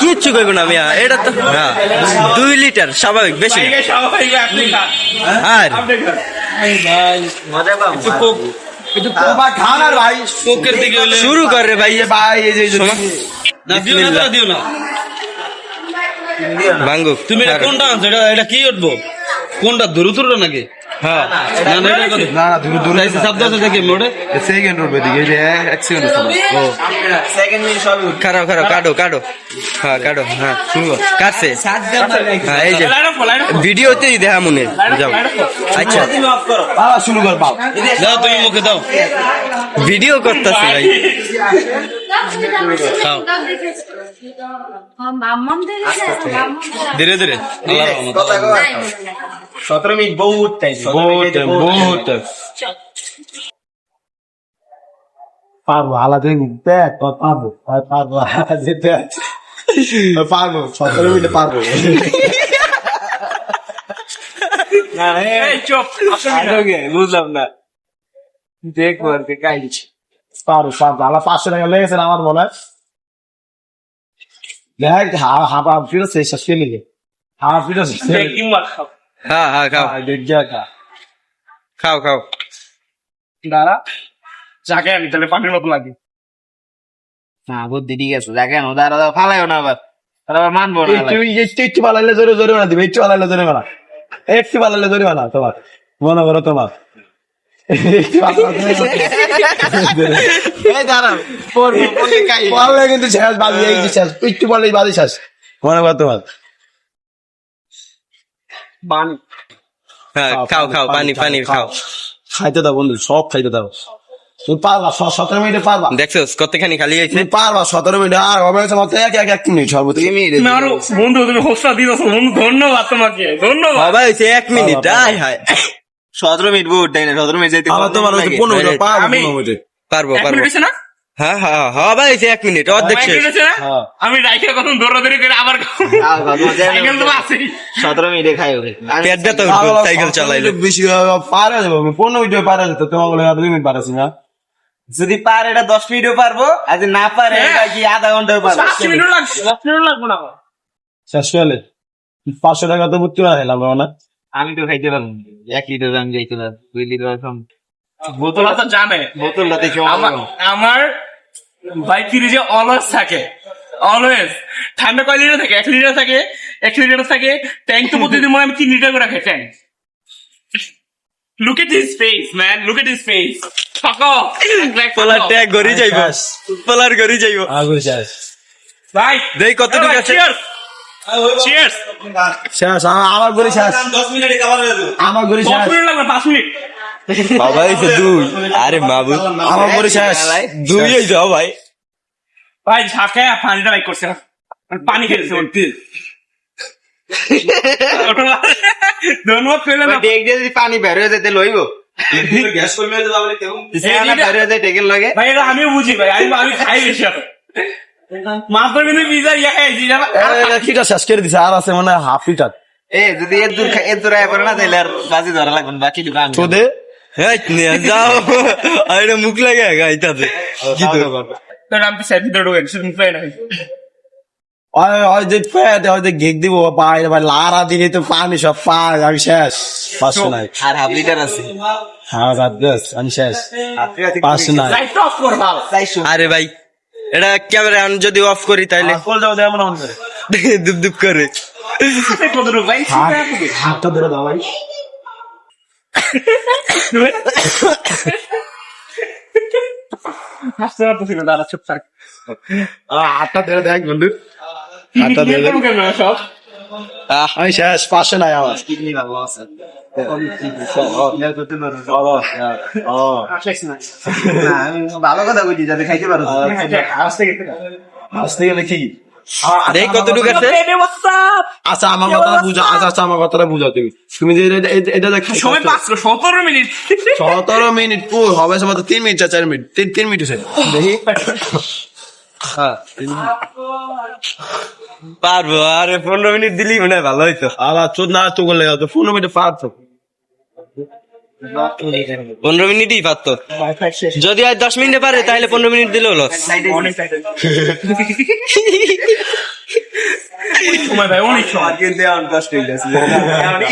কিচ্ছু কইব না মিয়া, এটা তো 2 লিটার স্বাভাবিক, বেশি আর শুরু করে ভাই ভাঙ্গুক। তুমি এটা কোনটা আনছো? এটা কি উঠবো? কোনটা দ্রুত নাকি? হ্যাঁ খারাপ কাটো কাটো, হ্যাঁ কাটো, হ্যাঁ কাটছে, হ্যাঁ এই যে ভিডিওতেই দেখা মনে যাও। আচ্ছা শুরু কর, দাও তুমি মুখে দাও, ভিডিও করতেছে ভাই। ধীরে ধীরে 17 মিনিট বহুত টাইম, পারবো আলাদা দেখ, পারবো যেতে পারবো 17 মিনিটে পারবো। বুঝলাম না, দেখবো আর কি গাইছি। পারবো আলা 500 টাকা লেগেছে আমার মনে হয়। দেখ হাফ ফিরো শেষ খেলিয়ে হাফ ফিরো হ্যাঁ খাও খাও খাও দাঁড়া, যাকে আমি তাহলে পানির মতো লাগে না বুদ্ধি ঠিক আছে, দেখেন দাঁড়া ফালাইও না আবার, মানবো না। একটু পালাইলে জোরে মানা দিবে, একটু পালাইলে জোরে মানা, একটু পালাইলে জোরে মানা তোমার মনে করো তোমার। কিন্তু শেষ বাজি, শেষ একটু বললেই বাজি শেষ, মনে করো তোমার। খাও পানি খাও, খাইতে দাও বন্ধু, সব খাইতে দাও। তুমি পারবা 17 মিনিটে পারবা, দেখছো কতখানি খালি হয়েছে। পারবা 17 মিনিট, আর হবে মাত্র এক মিনিট সর্বোচ্চ। বন্ধু তুমি হোসা দিয়েছো বন্ধু, ধন্যবাদ তোমাকে, ধন্যবাদ। বাবা হয়েছে 1 মিনিট, আয় হায় 17 মিনিট বহুত তাই না, 17 মিনিট যেতে তোমার 15 মিনিট পারবো না। হ্যাঁ ভাই 1 মিনিট অর্ধেক শেষ। আমি রাইখে কখন দৌড়াদৌড়ি করে আবার 17 মিনিটে খাই পেট ব্যথা সাইকেল চালাইলে বেশি পারা যাবো, 15 মিনিট পারা যেত, তোমার 2 মিনিট পারাছি না। যদি পারে এটা 10 মিনিটও পারবো, আর যদি না পারে কি আধা ঘন্টাও পারবো। 10 মিনিট লাগবে না। শেষ হলে 500 টাকা তো বুঝতে পারলাম না। আমি তো খাইতে পারবো 1 লিটার, আমি যাইতে পারবো 2 লিটার। বোতল তো জানে, বোতলটাতে আমার বাইক ফ্রিজে অলওয়েজ থাকে, অলওয়েজ ঠান্ডা কয় লিটার থাকে? 1 লিটার থাকে, 1 লিটার থাকে। ট্যাঙ্ক তো প্রতিদিন মনে আমি 3 লিটার করে রাখে tank. Look at his face, man. Look at his face. Fuck off. Polar tag গড়ি যাইব, পোলার গড়ি যাইব। ভাই দেই কতটুকু আছে। Cheers. শেষ আমার গড়ি শেষ, 10 মিনিটে খাবার হয়ে যাবে। আমার গড়ি 10 শেষ, মিনিট লাগবে, 5 মিনিট। বাবা হয়েছে 2। আরে মাবুল আমার গড়ি শেষ 2 হয়ে যাও ভাই। ভাই ঝাঁকায় পানিটা বাইক করছে, পানি খেয়েছে বলতে। ধন্যবাদ পেলাম না। দেখ যদি পানি বের হয়ে যেতে লইব, গ্যাস করলে তো যাবে কেমন বের হয়ে যায় টেকেল লাগে। ভাই এটা আমিও বুঝি ভাই, আমি খাই বেশি এখন। মাত্র কিন্তু পিজা খাইছি জানা। কিটা শেষ করে দিছে, আর আছে মানে হাফ লিটার। যদি এর দূর আয় পড়ে না তাহলে আর বাজি ধরা লাগবে না, বাকি দিবা তো দে যাও, আর মুখ লাগে গাইতাছে কি তো আমি সেদিন তো ঢোকেন শুধু প্লেন হয়। যে হয়তো ঘেক দিব ভাই, লারা দিনে তো পানি সব পায়, আমি শেষ 500 নাই, আর হাফ লিটার আছে। হ্যাঁ আমি শেষ 500 নাই। লাইট অফ কর ভালো। আরে ভাই এটা ক্যামেরা যদি অফ করি তাহলে কল যাও দেয় মনে করে দুপ করে কত ভাই হাতটা ধরে দাও ভাই। হাসতে পারতেছিল দাঁড়া চুপ থাক। হাতটা ধরে দেখ বন্ধু, হাতটা ধরে দেখ। সব আমি শেষ 500 নাই আমার। কিডনি ভালো আছে। ভালো কথা বলছি যাতে খাইতে পারো। আসতে গেলে কি দেখ কতটুকু আছে। আচ্ছা আমার কথাটা বুঝা, আচ্ছা আমার কথাটা বুঝাও তুমি যে এটা সময় 17 মিনিট 17 মিনিট পুরো হবে, সব 3 মিনিট 4 মিনিট 3 মিনিট হয়েছে দেখি। পারবো, আরে 15 মিনিট দিলি মনে হয় ভালো হইতো। আলা চোদ না তো করলে 15 মিনিট পারতো। 15 মিনিটই পারতো ওয়াইফাই শেষ যদি আর 10 মিনিটে পারে তাহলে 15 মিনিট দিলেও লস অনেক সময় ভাই অনেক সময়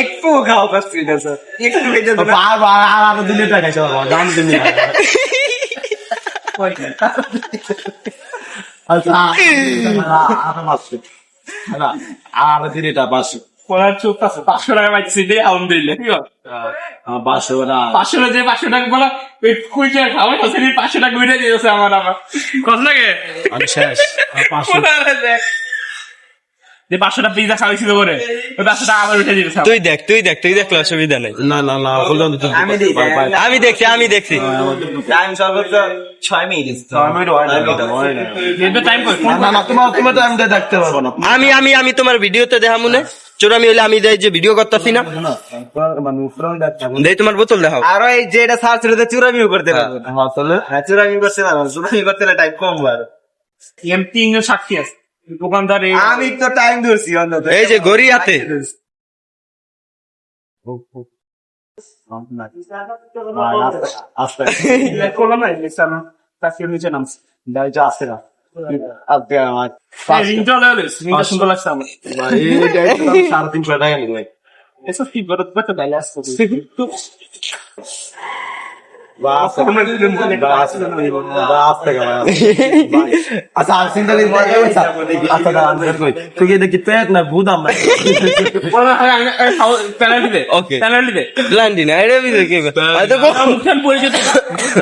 একটু খাওয়া কষ্ট হইতেছে একটু আর দিলে টাকা খাইছে দাম দিন আচ্ছা আর দিন এটা 500 পড়ার চোখ আছে 500 টাকা পাইছি দে আলহামদুলিল্লাহ ঠিক আছে 500 না 500 যে 500 টাকা বলা ওই কুইটা খাওয়া আছে 500 টাকা উঠে দিয়েছে আমার কত লাগে আমি শেষ 500 যে 500 টাকা পিজা খাওয়াইছিল করে ওই 500 টাকা আবার উঠে দিয়েছে তুই দেখলে অসুবিধা নাই না না না বললাম তো আমি দেখছি টাইম সর্বোচ্চ 6 মিনিট কিন্তু টাইম কই না না তোমার টাইমটা দেখতে পারবো না আমি তোমার ভিডিওতে দেখা মনে চোরামি হলে আমি যাই যে ভিডিও করতেছি না মানে ফ্রন্ট দেই তোমার বোতল দেখাও আর ওই যে এটা সার্চ করে চুরামিও করতে পারবো আসলে হ্যাঁ চুরামি করতে পারবো চুরামি করতে টাইম কম বার এমপি ইঞ্জিন সাক্ষী আছে দোকানদার আমি তো টাইম ধরছি অন্তত এই যে গড়ি হাতে আস্তে করলাম না ইলেকশন তাকে নিচে নামছে দাইটা আসছে না আজকে আমার রিংটা লাগাইস রিংটা সুন্দর লাগছে আমার এইটা 350 টাকা নিবে এসব কি বড় বড় ব্যালেন্স করছে আচ্ছা সিঙ্গেল তুই দেখি পেট না বুদাম না পেনাল্টি দে Okay. পেনাল্টি দে ব্লান্ডি না এটা বিজে কি আরে তো মুখখান পরিচিত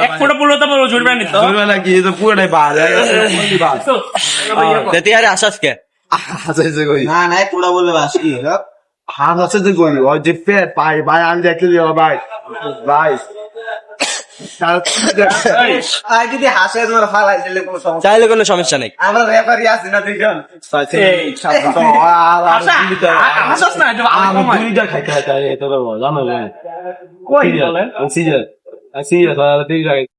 এক ফোঁটা পড়লো তো বড় জোরবে নিত নাকি তো পুরোটাই বাদ তেতি আরে আসাস কে আছে যে কই না না তোরা বলবে বাসি হাত আছে যে কই ওই যে পেট পাই ভাই আমি দেখতে দিও ভাই ভাই আর যদি হাসে তোমার ফালাই দিলে কোনো সমস্যা চাইলে কোনো সমস্যা নাই আমরা রেফারি আছি না দুইজন আসাস না এটা আগে কমায় দুইটা খাইতে খাইতে জানো কই সিজন সিজন